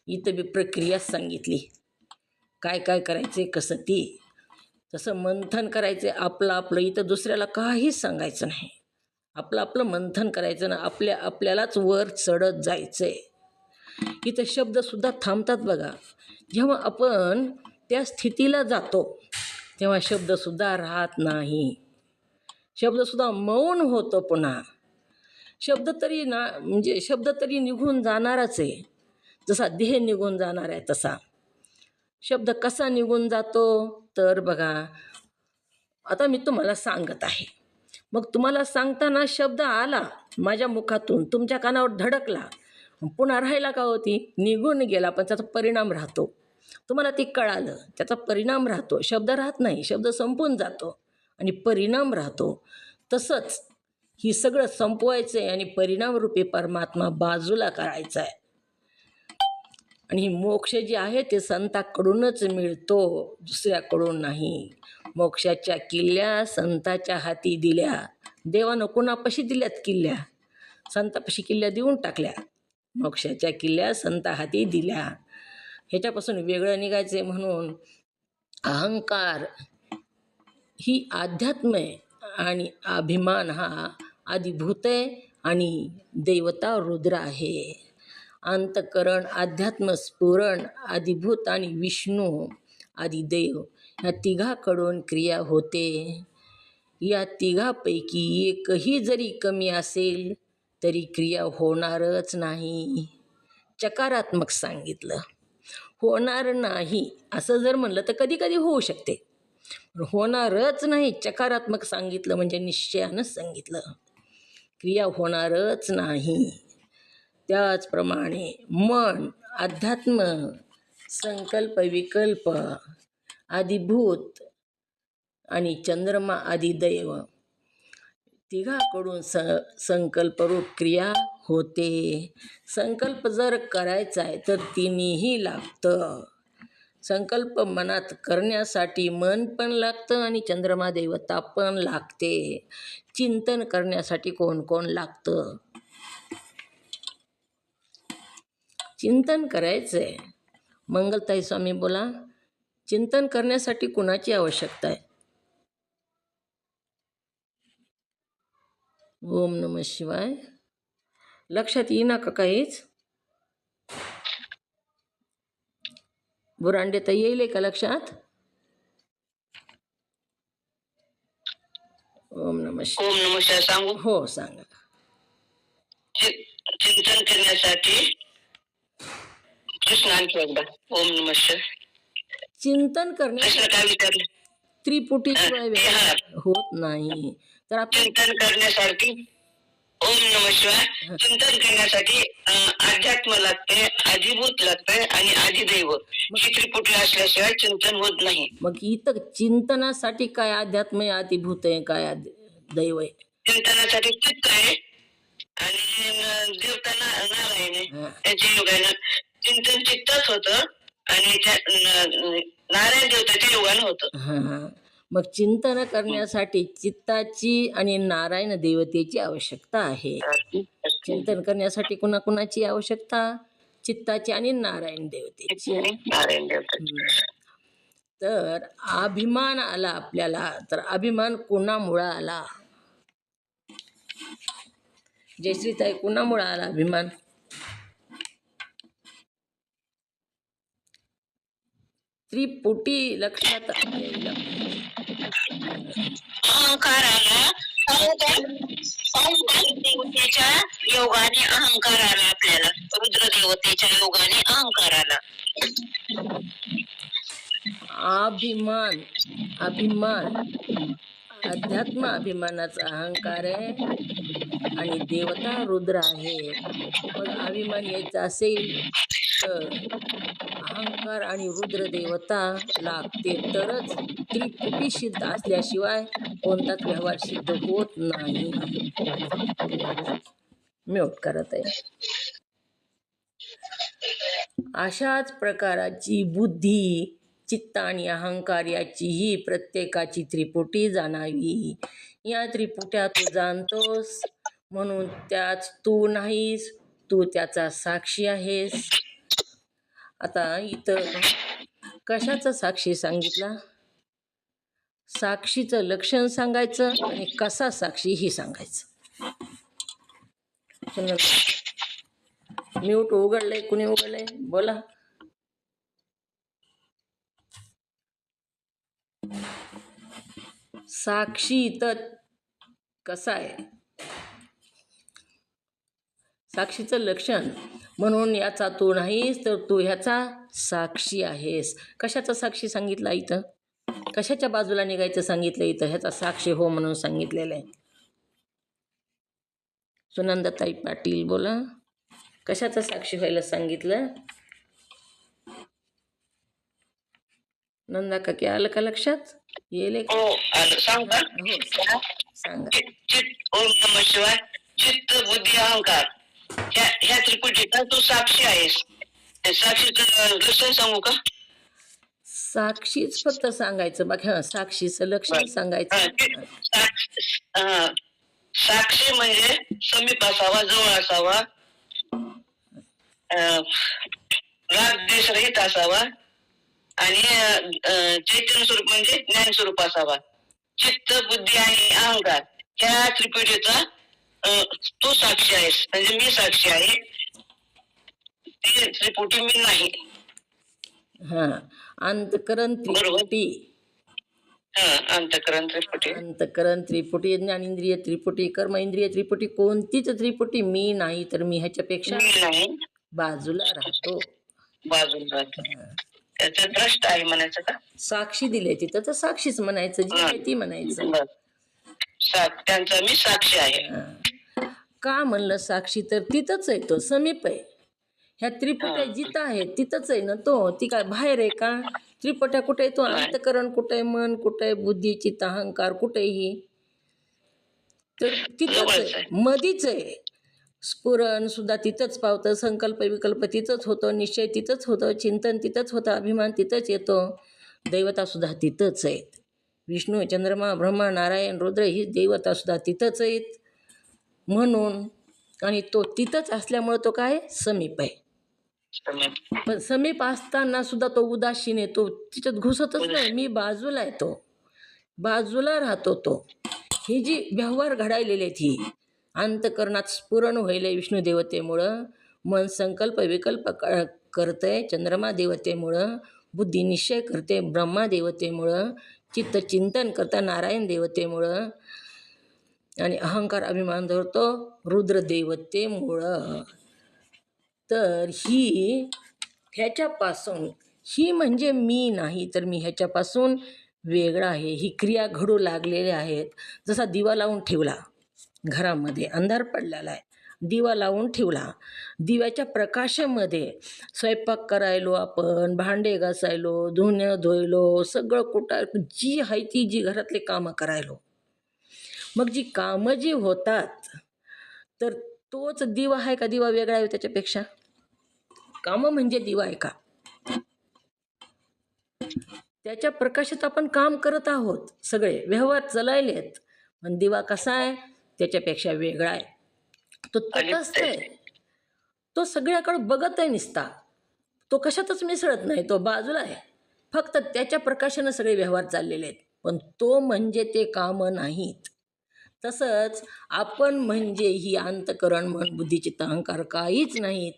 इथं बी प्रक्रिया सांगितली. काय काय करायचे कसं ती तसं मंथन करायचं. आपलं इथं दुसऱ्याला काहीच सांगायचं नाही. आपलं मंथन करायचं ना, आपल्यालाच वर चढत जायचंय. इथं शब्दसुद्धा थांबतात बघा. जेव्हा आपण त्या स्थितीला जातो तेव्हा शब्दसुद्धा राहत नाही. शब्दसुद्धा मौन होतो. पुन्हा शब्द तरी निघून जाणारच आहे. जसा देह निघून जाणार आहे तसा शब्द कसा निघून जातो तर बघा, आता मी तुम्हाला सांगत आहे, मग तुम्हाला सांगताना शब्द आला माझ्या मुखातून, तुमच्या कानावर धडकला, पुन्हा राहायला का होती, निघून गेला, पण त्याचा परिणाम राहतो. तुम्हाला ते कळालं, त्याचा परिणाम राहतो. शब्द राहत नाही, शब्द संपून जातो आणि परिणाम राहतो. तसंच ही सगळं संपवायचं आहे आणि परिणामरूपी परमात्मा बाजूला करायचा आहे. आणि ही मोक्ष जे आहे ते संताकडूनच मिळतो, दुसऱ्याकडून नाही. मोक्षाच्या किल्ल्या संताच्या हाती दिल्या. देवानं कोणापाशी दिल्यात किल्ल्या? संतापाशी किल्ल्या देऊन टाकल्या. मोक्षाच्या किल्ल्या संता हाती दिल्या. ह्याच्यापासून वेगळं निघायचे म्हणून अहंकार ही अध्यात्म आहे आणि अभिमान हा आदिभूत आहे आणि देवता रुद्र आहे. अंतकरण, अध्यात्म, स्फुरण, आदिभूत आणि विष्णू आदिदेव ह्या तिघाकडून क्रिया होते. या तिघापैकी एकही जरी कमी असेल तरी क्रिया होणारच नाही. चकारात्मक सांगितलं. होणार नाही असं जर म्हणलं तर कधी कधी होऊ शकते, होणारच नाही चकारात्मक सांगितलं म्हणजे निश्चयानंच सांगितलं. क्रिया होणारच नाही. त्याचप्रमाणे मन, अध्यात्म, संकल्प, विकल्प, आदिभूत आणि चंद्रमा आदिदैव तिघाकडून संकल्परूप क्रिया होते. संकल्प जर करायचा आहे तर तिन्हीही लागतं. संकल्प मनात करण्यासाठी मन पण लागतं आणि चंद्रमा देवता पण लागते. चिंतन करण्यासाठी कोण कोण लागतं? चिंतन करायचं आहे. मंगलताई स्वामी बोला, चिंतन करण्यासाठी कुणाची आवश्यकता आहे? ओम नमः शिवाय. लक्षात येईना का काहीच? बुरांडे तर येईल का लक्षात? ओम नमः शिवाय. ओम नमः शिवाय सांगू? हो सांगा. चिंतन करण्यासाठी प्रश्न आणखी एकदा. ओम नमः शिवाय. चिंतन करण्यासाठी प्रश्न काय विचारलं? त्रिपुटीशिवाय होत नाही. तर आपण चिंतन करण्यासाठी ओम नमः शिवाय. चिंतन करण्यासाठी अध्यात्म लागते, आदिभूत लागतंय आणि आदिदैव ही त्रिपुटी असल्याशिवाय चिंतन होत नाही. मग इथं चिंतनासाठी काय अध्यात्म आहे, आदिभूत आहे, काय दैव आहे? चिंतनासाठी चित्त आहे आणि देवताना नारायण आहे. त्यांच्या योगानं चिंतन चित्तच होतं आणि नारायण देवताच्या योगानं होतं. हां, मग चिंतन करण्यासाठी चित्ताची आणि नारायण देवतेची आवश्यकता आहे. चिंतन करण्यासाठी कुणाकुणाची आवश्यकता? चित्ताची आणि नारायण देवतेची. नारायण देवता. तर अभिमान आला आपल्याला, तर अभिमान कुणामुळं आला? जयश्रीताई, कुणामुळं आला अभिमान? त्रिपुटी लक्षात यायला पाहिजे. अहंकाराला देवतेच्या योगाने अहंकार आला आपल्याला, रुद्रदेवतेच्या योगाने अहंकार आला. अभिमान अभिमान अध्यात्म अभिमानाचा अहंकार आहे आणि देवता रुद्र आहे. मग अभिमान यायचा असेल तर अहंकार आणि रुद्र देवता लागते, तरच त्रिपुटी सिद्ध असल्याशिवाय कोणताच व्यवहार सिद्ध होत नाही. म्यूट करत आहे. अशाच प्रकाराची बुद्धी, चित्त आणि अहंकार याचीही प्रत्येकाची त्रिपुटी जाणावी. या त्रिपुट्या तू जाणतोस म्हणून त्याच तू नाहीस, तू त्याचा साक्षी आहेस. आता इथं कशाचं साक्षी सांगितला? साक्षीचं लक्षण सांगायचं आणि कसा साक्षी ही सांगायचं. म्यूट उघडलंय, कुणी उघडलंय? बोला. साक्षी तर कसा आहे? साक्षीचं लक्षण म्हणून याचा तू नाहीस, तर तू ह्याचा साक्षी आहेस. कशाचा साक्षी सांगितला इथं? कशाच्या बाजूला निघायचं सांगितलं इथं? ह्याचा साक्षी हो म्हणून सांगितलेलं आहे. सुनंदाताई पाटील बोला. कशाचा साक्षी व्हायला सांगितलं? नंदा काकी आलं का लक्षात? येईल हो आलं. सांग का? हो सांगा. ओम नमः शिवाय. चित्त बुद्धी अहंकार ह्या त्रिपुटीचा तू साक्षी आहेस. साक्षीचं लक्षण सांगू का? साक्षीच फक्त सांगायचं बाकी. साक्षीचं लक्षण सांगायचं. साक्षी म्हणजे समीप असावा, जवळ असावा, राग द्वेष रहित असावा आणि चैतन्य स्वरूप म्हणजे ज्ञान स्वरूप असावा. चित्त बुद्धी आणि अहंकार ह्या त्रिपुटीचा तू साक्षी आहेस, म्हणजे मी साक्षी आहे. ती त्रिपुटी मी नाही. अंतकरण त्रिपुटी. अंतकरण त्रिपुटी. अंतकरण त्रिपुटी, ज्ञानेंद्रिय त्रिपुटी, कर्म इंद्रिय त्रिपुटी, कोणतीच त्रिपुटी मी नाही, तर मी ह्याच्यापेक्षा बाजूला राहतो. बाजूला राहतो. त्याचं द्रष्ट आहे म्हणायचं का? साक्षी दिले तिथं तर साक्षीच म्हणायचं, जी आहे ती म्हणायचं. त्यांचा मी साक्षी आहे. का म्हणलं साक्षी? तर तिथंच आहे, तो समीप आहे. ह्या त्रिपुट्या जिथं आहेत तिथंच आहे ना तो. ती काय बाहेर आहे का? त्रिपुट्या कुठे आहे? तो अंतकरण कुठे आहे? मन कुठे आहे? बुद्धी चित्त अहंकार कुठेही, तर तिथंच आहे, मधीच आहे. स्फुरण सुद्धा तिथंच पावतं, संकल्प विकल्प तिथंच होतं, निश्चय तिथंच होतं, चिंतन तिथंच होतं, अभिमान तिथंच येतो, दैवता सुद्धा तिथंच आहेत. विष्णू, चंद्रमा, ब्रह्मा, नारायण, रुद्र ही देवता सुद्धा तिथंच आहेत. म्हणून आणि तो तिथंच असल्यामुळे तो काय समीप आहे. पण समीप असताना सुद्धा तो उदासीन आहे, तो तिच्यात घुसतच नाही. मी बाजूला आहे, तो बाजूला राहतो. तो ही जी व्यवहार घडायलेले आहेत ही अंतकरणात स्फुरण व्हायले विष्णू देवतेमुळं, मन संकल्प विकल्प करतंय चंद्रमा देवतेमुळं, बुद्धी निश्चय करते ब्रह्मा देवतेमुळं, चित्त चिंतन करता नारायण देवतेमुळं, आणि अहंकार अभिमान धरतो रुद्र देवतेमुळं. तर ही ह्याच्यापासून, ही म्हणजे मी नाही, तर मी ह्याच्यापासून वेगळा आहे. ही क्रिया घडू लागलेल्या आहेत. जसा दिवा लावून ठेवला, घरामध्ये अंधार पडलेला आहे, दिवा लावून ठेवला, दिव्याच्या प्रकाशामध्ये स्वयंपाक करायलो, आपण भांडे घासायलो, धुणं धुयलो, सगळं कुठं जी आहे ती जी घरातले कामं करायलो. मग जी कामं जी होतात, तर तोच दिवा आहे का दिवा वेगळा आहे त्याच्यापेक्षा? कामं म्हणजे दिवा आहे का? त्याच्या प्रकाशात आपण काम करत आहोत, सगळे व्यवहार चालले आहेत. पण दिवा कसा आहे? त्याच्यापेक्षा वेगळा आहे. तो तटस्थ आहे, तो सगळ्याकडे बघत आहे निसता, तो कशातच मिसळत नाही, तो बाजूला आहे. फक्त त्याच्या प्रकाशानं सगळे व्यवहार चाललेले आहेत, पण तो म्हणजे ते कामं नाहीत. तसंच आपण म्हणजे ही अंतकरण मन बुद्धी चित्त अहंकार काहीच नाहीत.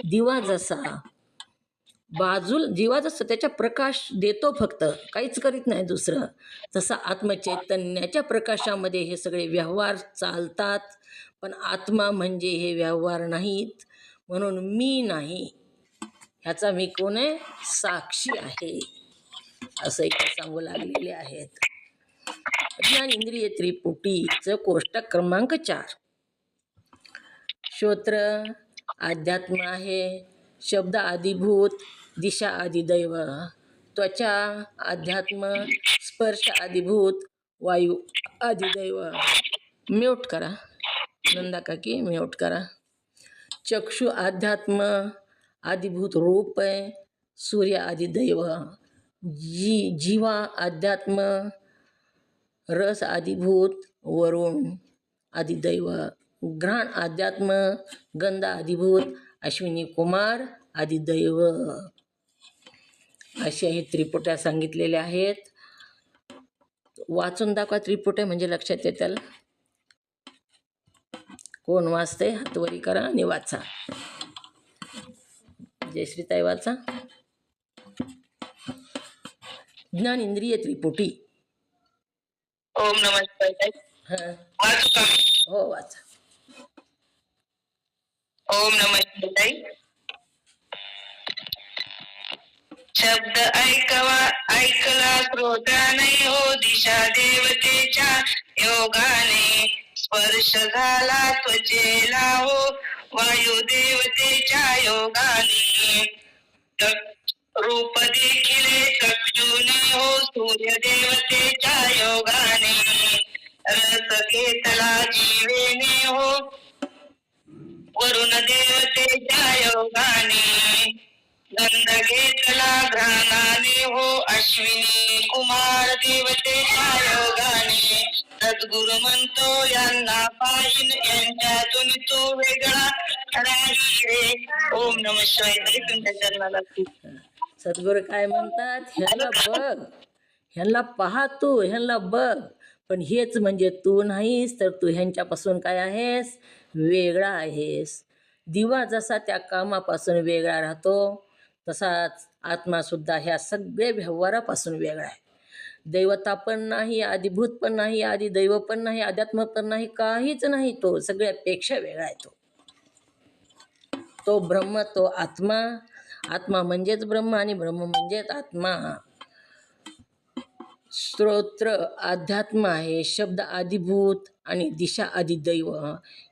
दिवा जसा जीवा जसं त्याच्या प्रकाश देतो फक्त, काहीच करीत नाही दुसरं, तसं आत्मचैतन्याच्या प्रकाशामध्ये हे सगळे व्यवहार चालतात. पण आत्मा म्हणजे हे व्यवहार नाहीत. म्हणून मी नाही, ह्याचा मी कोण आहे? साक्षी आहे, असं एक सांगू लागलेले आहेत. ज्ञान इंद्रिय त्रिपुटीचं कोष्टक क्रमांक 4. श्रोत्र अध्यात्म आहे, शब्द आदिभूत, दिशा आदिदैव. त्वचा अध्यात्म, स्पर्श आदिभूत, वायू आदिदैव. म्यूट करा नंदा काकी, म्यूट करा. चक्षु अध्यात्म, आदिभूत रूप आहे, सूर्य आदिदैव. जीवा अध्यात्म, रस आदिभूत, वरुण आदिदैव. घ्राण अध्यात्म, गंध आदिभूत, अश्विनी कुमार आदिदैव. अशा हे त्रिपुट्या सांगितलेल्या आहेत. वाचून दाखवा त्रिपुट्या, म्हणजे लक्षात येतील. कोण वाचते? हातवरी करा आणि वाचा. जयश्रीताई वाचा. ज्ञान इंद्रिय त्रिपुटी. ओम नमः शिवाय. वाचू का? हो वाचा. ओम नमः शिवाय. शब्द ऐकला श्रोताने हो, दिशा देवतेच्या योगाने. स्पर्श झाला त्वचेला हो, वायू देवतेच्या योगाने. रूप देखिले चक्षुने हो, सूर्य देवतेच्या योगाने. रस घेतला जीवेने हो, वरुण देवतेच्या योगाने. गंध घेतला घ्राणाने हो, अश्विनी कुमार देवतेच्या योगाने. सद्गुरु म्हणतो यांना पाहिन, यांच्यातून तो वेगळा नाही रे. ओम नमः शिवाय. तुमच्या चरणाला. सद्गुरू काय म्हणतात? ह्याला बघ, ह्याला पाहा तू, ह्याला बघ. पण हेच म्हणजे तू नाहीस, तर तू ह्यांच्यापासून काय आहेस? वेगळा आहेस. दिवा जसा त्या कामापासून वेगळा राहतो, तसाच आत्मासुद्धा ह्या सगळ्या व्यवहारापासून वेगळा आहे. दैवता पण नाही, आदिभूत पण नाही, आदिदैव पण नाही, अध्यात्म पण नाही, काहीच नाही. तो सगळ्यापेक्षा वेगळा आहे. तो ब्रह्म, तो आत्मा. आत्मा म्हणजेच ब्रह्म आणि ब्रह्म म्हणजेच आत्मा. स्तोत्र अध्यात्म आहे, शब्द आदिभूत आणि दिशा आदिदैव.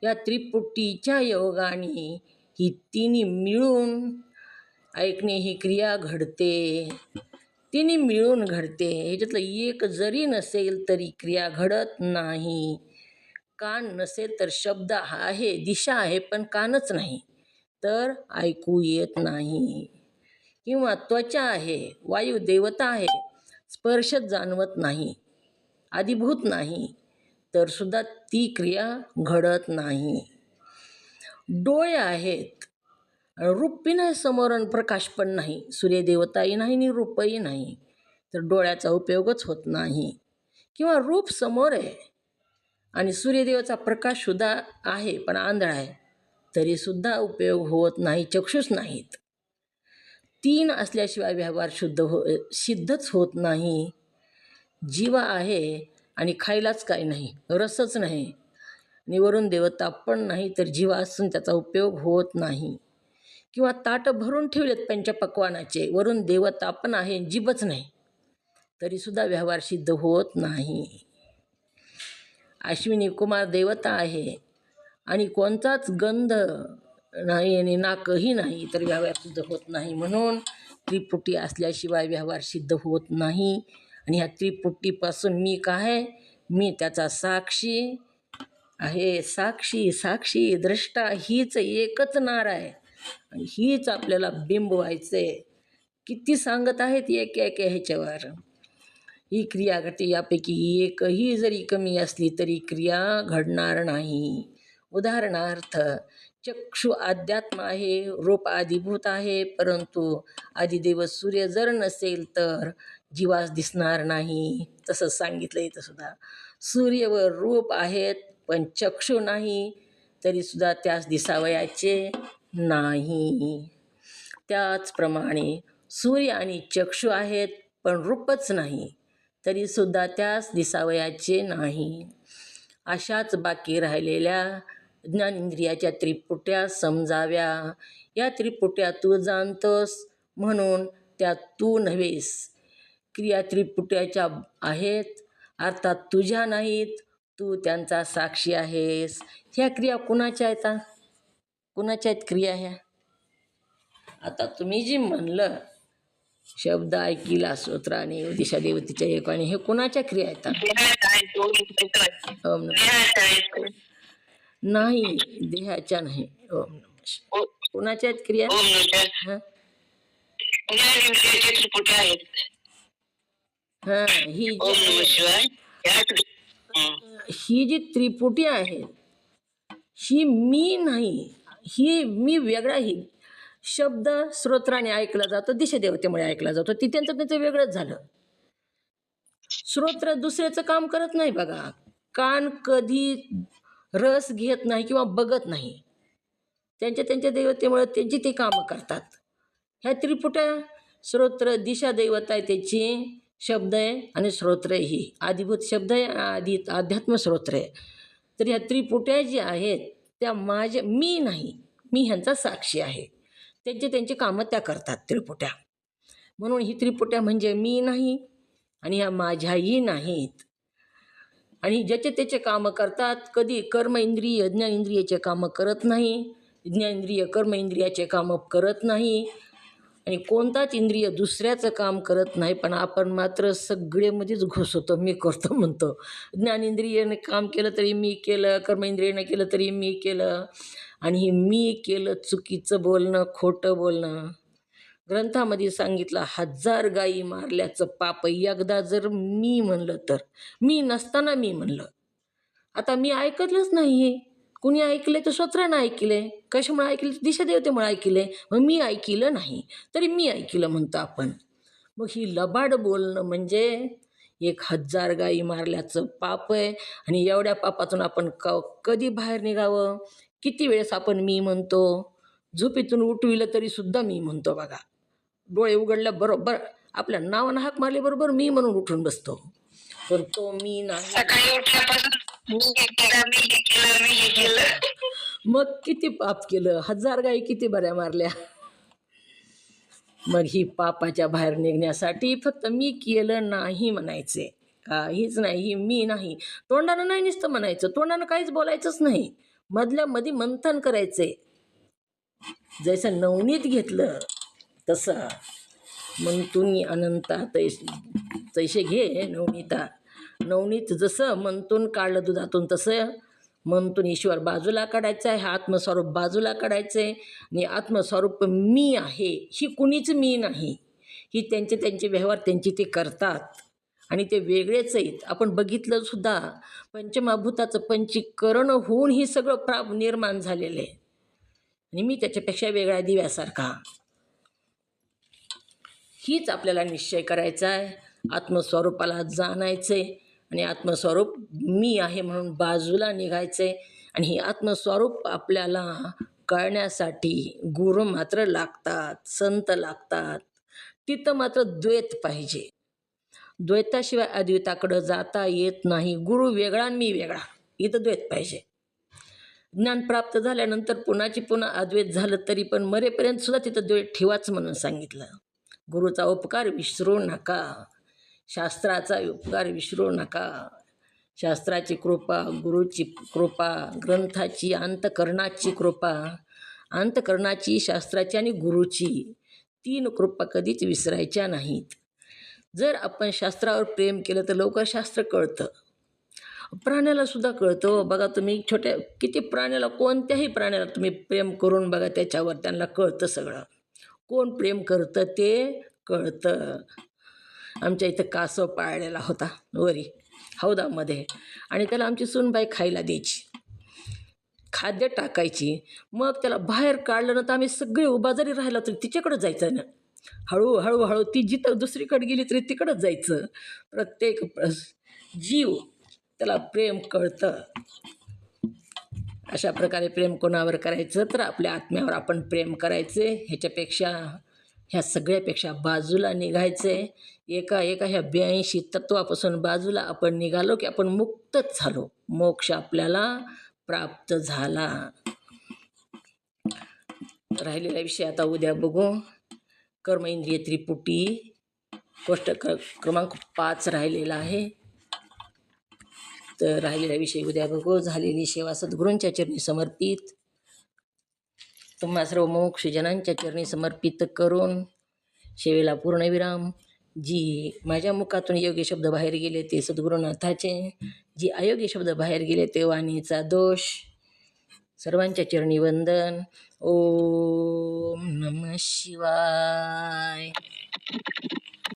या त्रिपुटीच्या योगाने ही तिन्ही मिळून ऐकणे ही क्रिया घडते. तिन्ही मिळून घडते. ह्याच्यातलं एक जरी नसेल तरी क्रिया घडत नाही. कान नसेल तर शब्द आहे, दिशा आहे, पण कानच नाही तर ऐकू येत नाही. किंवा त्वचा आहे, वायू देवता आहे, स्पर्शच जाणवत नाही, आदिभूत नाही, तर सुद्धा ती क्रिया घडत नाही. डोळे आहेत, रूपही नाही समोरून, प्रकाश पण नाही, सूर्यदेवताही नाही आणि रूपही नाही, तर डोळ्याचा उपयोगच होत नाही. किंवा रूप समोर आहे आणि सूर्यदेवाचा प्रकाश सुद्धा आहे पण आंधळा आहे, तरीसुद्धा उपयोग होत नाही, चक्षुष नाहीत. 3 असल्याशिवाय व्यवहार सिद्धच होत नाही. जीवा आहे आणि खायलाच काही नाही, रसच नाही आणि वरून देवता पण नाही, तर जीवा असून त्याचा उपयोग होत नाही. किंवा ताट भरून ठेवलेत पंचपक्वानाचे, वरून देवता पण आहे, जीभच नाही, तरीसुद्धा व्यवहार सिद्ध होत नाही. अश्विनी कुमार देवता आहे आणि कोणताच गंध नाही आणि नाकही नाही, तर व्यवहार सिद्ध होत नाही. म्हणून त्रिपुटी असल्याशिवाय व्यवहार सिद्ध होत नाही. आणि ह्या त्रिपुटीपासून मी काय? मी त्याचा साक्षी आहे. साक्षी साक्षी द्रष्टा हीच एकच नार आहे आणि हीच आपल्याला बिंब व्हायचं आहे. किती सांगत आहेत एक एक ह्याच्यावर. ही क्रिया घडते, यापैकी एकही जरी कमी असली तरी क्रिया घडणार नाही. उदाहरणार्थ, चक्षु अध्यात्म आहे, रूप आदिभूत आहे, परंतु आदिदेव सूर्य जर नसेल तर जीवास दिसणार नाही. तसं सांगितलं इथं सुद्धा. सूर्य व रूप आहेत पण चक्षु नाही, तरीसुद्धा त्यास दिसावयाचे नाही. त्याचप्रमाणे सूर्य आणि चक्षु आहेत पण रूपच नाही, तरीसुद्धा त्यास दिसावयाचे नाही. अशाच बाकी राहिलेल्या ज्ञानेंद्रियाच्या त्रिपुट्या समजाव्या. या त्रिपुट्या तू जाणतोस म्हणून त्या तू नव्हेस. क्रिया त्रिपुट्याच्या आहेत अर्थात तुझ्या नाहीत, तू त्यांचा साक्षी आहेस. ह्या क्रिया कुणाच्या आहेत? कुणाच्या आहेत क्रिया ह्या? आता तुम्ही जी म्हणलं शब्द ऐकिला स्तोत्राने दिशा देवतेच्या एकाने, हे कुणाच्या क्रिया आहेत? देहात आहे तो मित्र. ओम नमः. देहात आहे तो. नाही, देहाच्या नाही. ओम नमः शिवाय. ओ- कुणाच्या आहेत क्रिया? ओम नमः. हां ज्ञानेंद्रियाचे त्रिपुटी आहेत. हां ही ओम नमः जी शिवाय. हं. ही जी त्रिपुटी आहे ही मी नाही, ही मी वेगळा. ही शब्द श्रोत्राने ऐकला जातो, दिशादेवतेमुळे ऐकला जातो, ती त्यांचं वेगळंच झालं. श्रोत्र दुसऱ्याचं काम करत नाही बघा. कान कधी रस घेत नाही किंवा बघत नाही. त्यांच्या देवतेमुळे त्यांची ते कामं करतात. ह्या त्रिपुट्या श्रोत्र दिशा देवता आहे त्याची, शब्द आहे आणि श्रोत्र ही आदिभूत शब्द आहे, अध्यात्म श्रोत्र आहे. तर ह्या त्रिपुट्या ज्या आहेत त्या माझ्या मी नाही, मी ह्यांचा साक्षी आहे. त्यांची कामं त्या करतात त्रिपुट्या. म्हणून ही त्रिपुट्या म्हणजे मी नाही आणि ह्या माझ्याही नाहीत. आणि ज्याचे त्याचे कामं करतात. कधी कर्म इंद्रिय ज्ञानेंद्रियाचे कामं करत नाही, ज्ञानेंद्रिय कर्म इंद्रियाचे कामं करत नाही आणि कोणताच इंद्रिय दुसऱ्याचं काम करत नाही. पण आपण मात्र सगळेमध्येच घुसवतो, मी करतो म्हणतो. ज्ञानेंद्रियाने काम केलं तरी मी केलं, कर्म इंद्रियाने केलं तरी मी केलं. आणि हे मी केलं चुकीचं बोलणं, खोटं बोलणं. ग्रंथामध्ये सांगितलं 1000 गायी मारल्याचं पाप एकदा जर मी म्हणलं तर, मी नसताना मी म्हणलं. आता मी ऐकलंच नाही. हे कुणी ऐकले तर श्रोत्रानं ऐकले. कशामुळे ऐकले? दिशादेवतेमुळे ऐकले. मग मी ऐकलं नाही तरी मी ऐकलं म्हणतो आपण. मग ही लबाड बोलणं म्हणजे 1000 गायी मारल्याचं पाप आहे. आणि एवढ्या पापातून आपण कधी बाहेर निघावं? किती वेळेस आपण मी म्हणतो? झोपेतून उठविलं तरीसुद्धा मी म्हणतो बघा. डोळे उघडल्याबरोबर आपल्या नावानं हाक मारल्याबरोबर मी म्हणून उठून बसतो. पण तो मी नाही. सकाळी उठल्यापासून मी हे केलं, मी हे केलं, मी हे केलं. मग किती पाप केलं? 1000 गायी किती बऱ्या मारल्या? मग ही पापाच्या बाहेर निघण्यासाठी फक्त मी केलं नाही म्हणायचे, काहीच नाही. ही मी नाही. तोंडानं नाही नुसतं म्हणायचं, तोंडानं काहीच बोलायचंच नाही. मधल्या मध्ये मंथन करायचे. जसं नवनीत घेतलं तसं मंतुनी अनंता तैसे घे नवनीता. नवनीत जसं मंतून काढलं दुधातून तसं मंतून ईश्वर बाजूला काढायचं आहे, आत्मस्वरूप बाजूला काढायचं आहे. आणि आत्मस्वरूप मी आहे, ही कुणीच मी नाही. ही त्यांचे व्यवहार त्यांची ते करतात आणि ते वेगळेच आहेत. आपण बघितलं सुद्धा पंचमहाभूताचं पंचीकरण होऊन ही सगळं निर्माण झालेलं आहे आणि मी त्याच्यापेक्षा वेगळ्या दिव्यासारखा. हीच आपल्याला निश्चय करायचा आहे. आत्मस्वरूपाला जाणायचं आहे आणि आत्मस्वरूप मी आहे म्हणून बाजूला निघायचं आहे. आणि ही आत्मस्वरूप आपल्याला कळण्यासाठी गुरु मात्र लागतात, संत लागतात. तिथं मात्र द्वैत पाहिजे. द्वैताशिवाय अद्वैताकडं जाता येत नाही. गुरु वेगळा आणि मी वेगळा, इथं द्वैत पाहिजे. ज्ञान प्राप्त झाल्यानंतर पुन्हा अद्वैत झालं तरी पण मरेपर्यंत सुद्धा तिथं द्वैत ठेवाच म्हणून सांगितलं. गुरुचा उपकार विसरू नका, शास्त्राचा उपकार विसरू नका. शास्त्राची कृपा, गुरुची कृपा, ग्रंथाची, अंतकरणाची कृपा, अंतकरणाची, शास्त्राची आणि गुरुची 3 कृपा कधीच विसरायच्या नाहीत. जर आपण शास्त्रावर प्रेम केलं तर लवकर शास्त्र कळतं. प्राण्याला सुद्धा कळतं. बघा तुम्ही किती प्राण्याला, कोणत्याही प्राण्याला तुम्ही प्रेम करून बघा, त्याच्यावर त्यांना कळतं सगळं. कोण प्रेम करतं ते कळतं. आमच्या इथं कासव पाळलेला होता वरी हौदामध्ये आणि त्याला आमची सूनबाई खायला द्यायची, खाद्य टाकायची. मग त्याला बाहेर काढलं ना तर आम्ही सगळे उभा जरी राहिला तरी तिच्याकडं जायचं ना. हळूहळू ती जिथं दुसरीकडे गेली तरी तिकडंच जायचं. प्रत्येक जीव त्याला प्रेम कळतं. अशा प्रकारे प्रेम कोणावर करायचं तर आपल्या आत्म्यावर आपण प्रेम करायचे. ह्याच्यापेक्षा ह्या सगळ्यापेक्षा बाजूला निघायचं आहे. एका एका ह्या 82 तत्वापासून बाजूला आपण निघालो की आपण मुक्तच झालो. मोक्ष आपल्याला प्राप्त झाला. राहिलेला विषय आता उद्या बघू. कर्म इंद्रिय त्रिपुटी गोष्ट क्रमांक 5 राहिलेला आहे. तर राहिलेला विषय उद्या बघू. झालेली सेवा सद्गुरूंच्या चरणी समर्पित, तुम्हा सर्व मोक्षजनांच्या चरणी समर्पित करून सेवेला पूर्णविराम. जी माझ्या मुखातून योग्य शब्द बाहेर गेले ते सद्गुरुनाथाचे, जी अयोग्य शब्द बाहेर गेले ते वाणीचा दोष. सर्वांच्या चरणी वंदन. ओम नमः शिवाय.